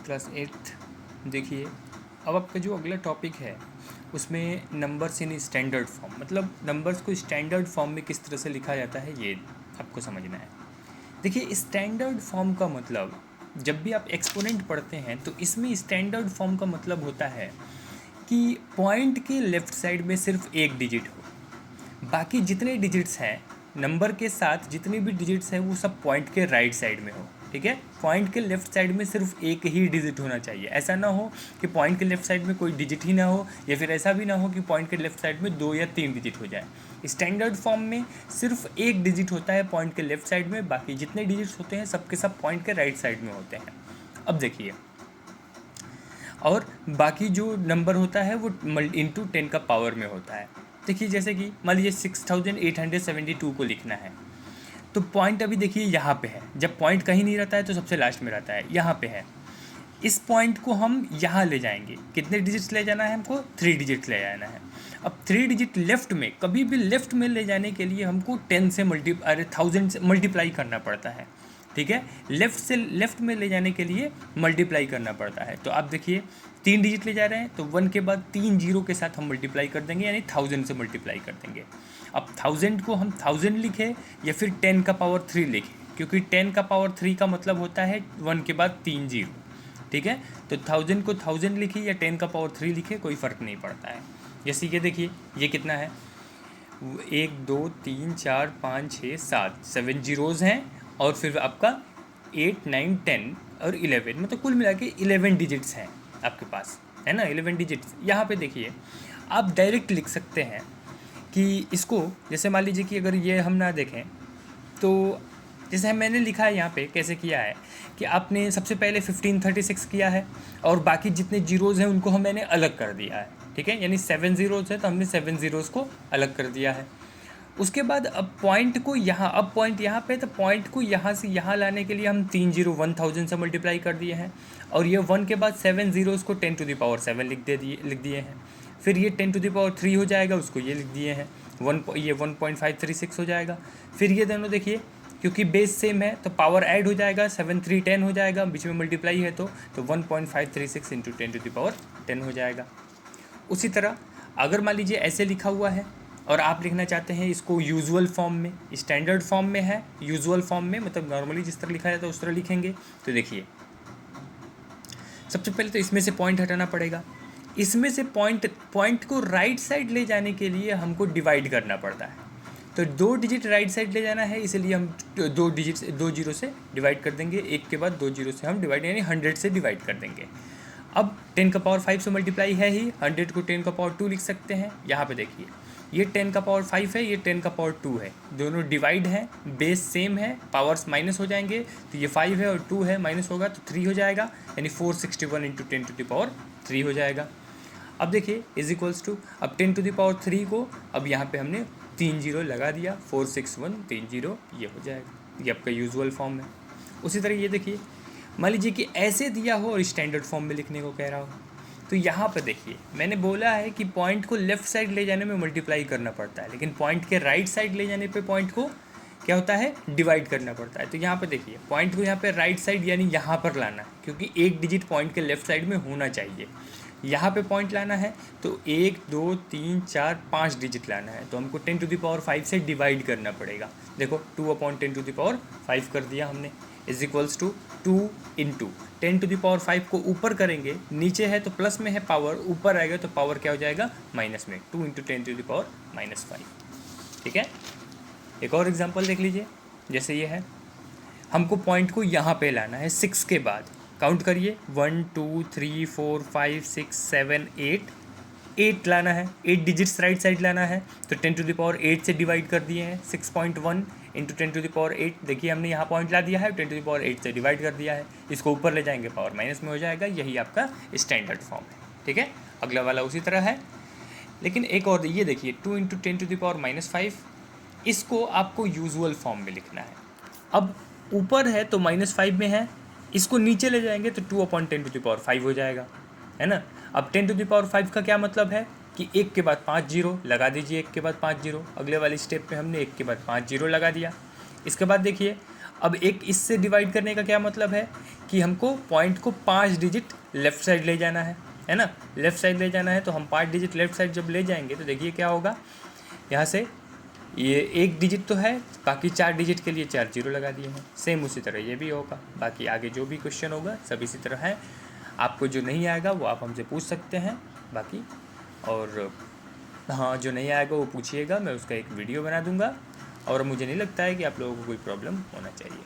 Class 8 देखिए। अब आपका जो अगला टॉपिक है उसमें नंबर्स इन स्टैंडर्ड फॉर्म, मतलब नंबर्स को स्टैंडर्ड फॉर्म में किस तरह से लिखा जाता है ये आपको समझना है। देखिए, स्टैंडर्ड फॉर्म का मतलब, जब भी आप एक्सपोनेंट पढ़ते हैं तो इसमें स्टैंडर्ड फॉर्म का मतलब होता है कि पॉइंट के लेफ़्ट साइड में सिर्फ एक डिजिट हो, बाकी जितने डिजिट्स हैं नंबर के साथ जितनी भी डिजिट्स हैं वो सब पॉइंट के राइट साइड में हो। ठीक है, पॉइंट के लेफ़्ट साइड में सिर्फ एक ही डिजिट होना चाहिए। ऐसा ना हो कि पॉइंट के लेफ़्ट साइड में कोई डिजिट ही ना हो, या फिर ऐसा भी ना हो कि पॉइंट के लेफ़्ट साइड में 2 या 3 डिजिट हो जाए। स्टैंडर्ड फॉर्म में सिर्फ एक डिजिट होता है पॉइंट के लेफ़्ट साइड में, बाकी जितने डिजिट्स होते हैं सबके सब पॉइंट के राइट साइड में होते हैं। अब देखिए, और बाकी जो नंबर होता है वो इंटू 10 का पावर में होता है। देखिए, जैसे कि मान लीजिए 6872 को लिखना है, तो पॉइंट अभी देखिए यहाँ पे है। जब पॉइंट कहीं नहीं रहता है तो सबसे लास्ट में रहता है, यहाँ पे है। इस पॉइंट को हम यहाँ ले जाएंगे। कितने डिजिट्स ले जाना है हमको? 3 डिजिट ले जाना है। अब 3 डिजिट लेफ़्ट में, कभी भी लेफ़्ट में ले जाने के लिए हमको 10 से 1000 से मल्टीप्लाई करना पड़ता है। ठीक है, लेफ़्ट से लेफ़्ट में ले जाने के लिए मल्टीप्लाई करना पड़ता है। तो आप देखिए 3 डिजिट ले जा रहे हैं तो 1 के बाद 3 जीरो के साथ हम मल्टीप्लाई कर देंगे, यानी 1000 से मल्टीप्लाई कर देंगे। अब 1000 को हम 1000 लिखें या फिर 10 का पावर 3 लिखें, क्योंकि 10 का पावर 3 का मतलब होता है 1 के बाद 3 जीरो। ठीक है, तो 1000 को 1000 लिखिए या 10 का पावर 3 लिखिए, कोई फ़र्क नहीं पड़ता है। जैसे ये देखिए, ये कितना है? 1 2 3 4 5 6 7 जीरोज़ हैं, और फिर आपका 8 9 10 और 11, मतलब कुल मिला के 11 डिजिट्स हैं आपके पास, है ना। 11 डिजिट्स यहाँ पे देखिए, आप डायरेक्ट लिख सकते हैं कि इसको, जैसे मान लीजिए कि अगर ये हम ना देखें तो जैसे मैंने लिखा है यहाँ पे, कैसे किया है कि आपने सबसे पहले 1536 किया है और बाकी जितने जीरोज़ हैं उनको मैंने अलग कर दिया है। ठीक है, यानी 7 जीरोज़ है तो हमने 7 जीरोज़ को अलग कर दिया है। उसके बाद अब पॉइंट को यहाँ, अब पॉइंट यहाँ पे, तो पॉइंट को यहाँ से यहाँ लाने के लिए हम 3 जीरो 1000 से मल्टीप्लाई कर दिए हैं, और ये 1 के बाद 7 जीरोज़ को 10 टू द पावर 7 लिख दिए हैं। फिर ये 10 टू द पावर 3 हो जाएगा, उसको ये लिख दिए हैं, ये 1.536 हो जाएगा। फिर ये दोनों देखिए, क्योंकि बेस सेम है तो पावर ऐड हो जाएगा, 7 3 10 हो जाएगा, बीच में मल्टीप्लाई है तो 1.536 इंटू 10 टू द पावर 10 हो जाएगा। उसी तरह अगर मान लीजिए ऐसे लिखा हुआ है और आप लिखना चाहते हैं इसको यूजुअल फॉर्म में, स्टैंडर्ड फॉर्म में है, यूजुअल फॉर्म में मतलब नॉर्मली जिस तरह लिखा जाता है उस तरह लिखेंगे। तो देखिए, सबसे पहले तो इसमें से पॉइंट हटाना पड़ेगा। इसमें से पॉइंट को राइट साइड ले जाने के लिए हमको डिवाइड करना पड़ता है। तो 2 डिजिट राइट साइड ले जाना है, इसलिए हम 2 जीरो से डिवाइड कर देंगे। एक के बाद 2 जीरो से हम डिवाइड, यानी 100 से डिवाइड कर देंगे। अब 10 का पावर 5 से मल्टीप्लाई है ही, 100 को 10 का पावर 2 लिख सकते हैं। यहाँ पे देखिए, ये 10 का पावर 5 है, ये 10 का पावर 2 है, दोनों डिवाइड हैं, बेस सेम है, पावर्स माइनस हो जाएंगे, तो ये 5 है और 2 है, माइनस होगा तो 3 हो जाएगा, यानी 461 इंटू 10 टू द पावर 3 हो जाएगा। अब देखिए इज इक्वल्स टू, अब 10 टू द पावर 3 को अब यहाँ पे हमने 3 जीरो लगा दिया, 461 3 जीरो, ये हो जाएगा। ये आपका यूजुअल फॉर्म है। उसी तरह ये देखिए, मान लीजिए कि ऐसे दिया हो और स्टैंडर्ड फॉर्म में लिखने को कह रहा हो, तो यहाँ पर देखिए मैंने बोला है कि पॉइंट को लेफ़्ट साइड ले जाने में मल्टीप्लाई करना पड़ता है, लेकिन पॉइंट के राइट साइड ले जाने पे पॉइंट को क्या होता है, डिवाइड करना पड़ता है। तो यहाँ पर देखिए, पॉइंट को यहाँ पे राइट साइड यानी यहाँ पर लाना है, क्योंकि एक डिजिट पॉइंट के लेफ़्ट साइड में होना चाहिए। यहाँ पे पॉइंट लाना है तो 1 2 3 4 5 डिजिट लाना है, तो हमको 10 टू द पावर 5 से डिवाइड करना पड़ेगा। देखो 2/10 टू द पावर 5 कर दिया हमने, is equals to 2 into 10 to the power 5 को ऊपर करेंगे, नीचे है तो प्लस में है पावर, ऊपर आएगा तो पावर क्या हो जाएगा, माइनस में, 2 इंटू 10 टू द पावर -5। ठीक है, एक और एग्जांपल देख लीजिए। जैसे ये है, हमको पॉइंट को यहाँ पे लाना है 6 के बाद, काउंट करिए 1 2 3 4 5 6 7 8 लाना है, 8 डिजिट्स राइट साइड लाना है, तो 10 टू द पावर 8 से डिवाइड कर दिए हैं, 6.1 इंटू 10 टू द पावर 8। देखिए हमने यहाँ पॉइंट ला दिया है, 10 टू द पावर 8 से डिवाइड कर दिया है, इसको ऊपर ले जाएंगे पावर माइनस में हो जाएगा। यही आपका स्टैंडर्ड फॉर्म है। ठीक है, अगला वाला उसी तरह है, लेकिन एक और ये देखिए 2 इंटू 10 टू द पावर -5, इसको आपको यूजुअल फॉर्म में लिखना है। अब ऊपर है तो -5 में है, इसको नीचे ले जाएंगे तो 2/10 टू द पावर 5 हो जाएगा, है ना। अब 10 टू द पावर 5 का क्या मतलब है कि 1 के बाद 5 जीरो लगा दीजिए, 1 के बाद 5 जीरो। अगले वाली स्टेप पे हमने 1 के बाद 5 जीरो लगा दिया। इसके बाद देखिए, अब एक इससे डिवाइड करने का क्या मतलब है कि हमको पॉइंट को 5 डिजिट लेफ़्ट साइड ले जाना है ना, लेफ़्ट साइड ले जाना है। तो हम 5 डिजिट लेफ़्ट साइड जब ले जाएंगे तो देखिए क्या होगा, यहाँ से ये 1 डिजिट तो है, बाकी 4 डिजिट के लिए 4 जीरो लगा दिए हैं। सेम उसी तरह ये भी होगा। बाकी आगे जो भी क्वेश्चन होगा सब इसी तरह है। आपको जो नहीं आएगा वो आप हमसे पूछ सकते हैं बाकी, और हाँ जो नहीं आएगा वो पूछिएगा, मैं उसका एक वीडियो बना दूंगा। और मुझे नहीं लगता है कि आप लोगों को कोई प्रॉब्लम होना चाहिए।